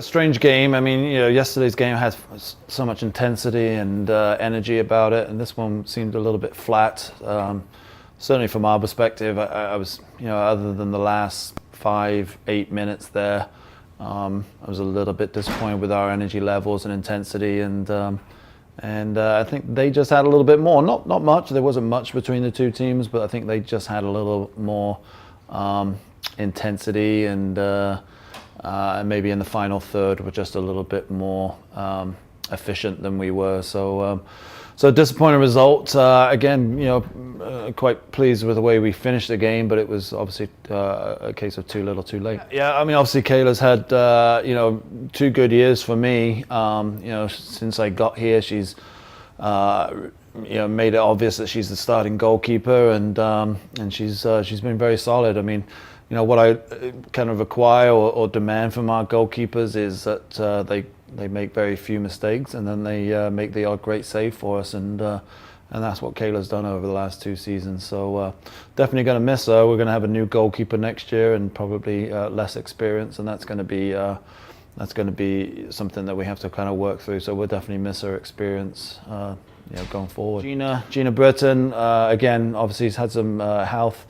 strange game. I mean, yesterday's game had so much intensity and energy about it, and this one seemed a little bit flat. Certainly from our perspective, I was, other than the last 5-8 minutes there, I was a little bit disappointed with our energy levels and intensity, and I think they just had a little bit more. Not much. There wasn't much between the two teams, but I think they just had a little more intensity, and maybe in the final third were just a little bit more efficient than we were. So disappointing result. Again, quite pleased with the way we finished the game, but it was obviously a case of too little, too late. Yeah, I mean, obviously Kayla's had 2 good years for me. Since I got here, she's made it obvious that she's the starting goalkeeper, and she's been very solid. I mean, what I kind of require or demand from our goalkeepers is that they make very few mistakes, and then they make the odd great save for us, and that's what Kayla's done over the last 2 seasons. So definitely going to miss her. We're going to have a new goalkeeper next year, and probably less experience, and that's going to be something that we have to kind of work through. So we'll definitely miss her experience going forward. Gina Britton, again, obviously has had some health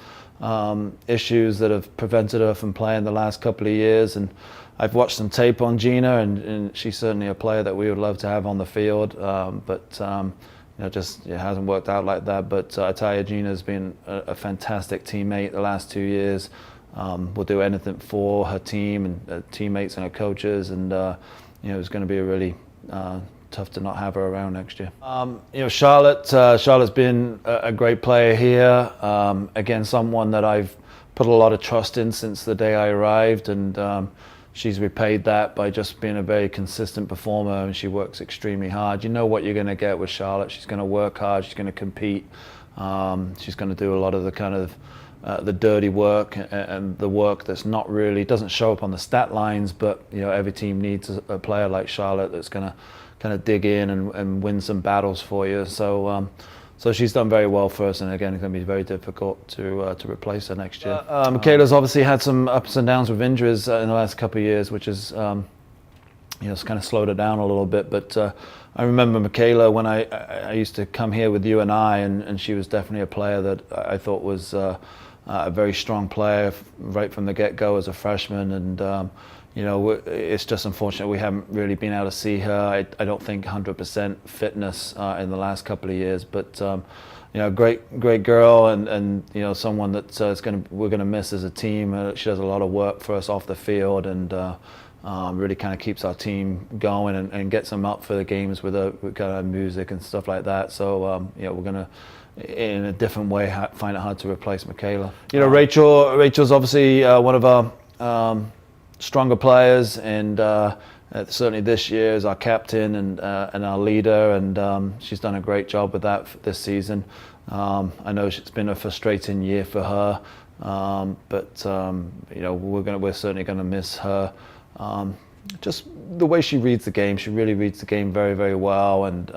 issues that have prevented her from playing the last couple of years, and I've watched some tape on Gina, and she's certainly a player that we would love to have on the field, but it hasn't worked out like that. But I tell you, Gina's been a fantastic teammate the last 2 years. Will do anything for her team and her teammates and her coaches, and it's going to be a really tough to not have her around next year. Charlotte's been a great player here. Again, someone that I've put a lot of trust in since the day I arrived, and she's repaid that by just being a very consistent performer, and she works extremely hard. You know what you're going to get with Charlotte. She's going to work hard. She's going to compete. She's going to do a lot of the kind of the dirty work and the work that's not really doesn't show up on the stat lines, but every team needs a player like Charlotte that's going to kind of dig in and win some battles for you. So she's done very well for us, and again, it's going to be very difficult to replace her next year. Michaela's obviously had some ups and downs with injuries in the last couple of years, which is it's kind of slowed her down a little bit. But I remember Michaela when I used to come here with you and and she was definitely a player that I thought was a very strong player right from the get-go as a freshman, and it's just unfortunate we haven't really been able to see her. I don't think 100% fitness in the last couple of years, but great girl, and someone that we're gonna miss as a team. She does a lot of work for us off the field, and really kind of keeps our team going and gets them up for the games with kind of music and stuff like that. So we're gonna, in a different way, find it hard to replace Michaela. Rachel's obviously one of our stronger players, and certainly this year is our captain and our leader, and she's done a great job with that this season. I know it's been a frustrating year for her, but we're certainly going to miss her. Just the way she reads the game, she really reads the game very, very well, and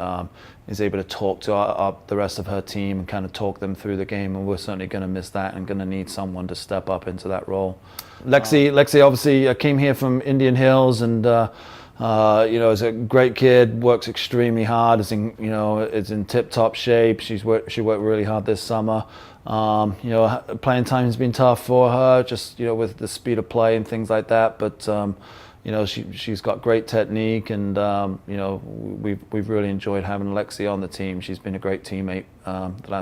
is able to talk to the rest of her team and kind of talk them through the game, and we're certainly going to miss that and going to need someone to step up into that role. Lexi obviously came here from Indian Hills, and is a great kid, works extremely hard, is in tip-top shape. She worked really hard this summer. Playing time has been tough for her, just with the speed of play and things like that, but she's got great technique, and we've really enjoyed having Lexi on the team. She's been a great teammate the last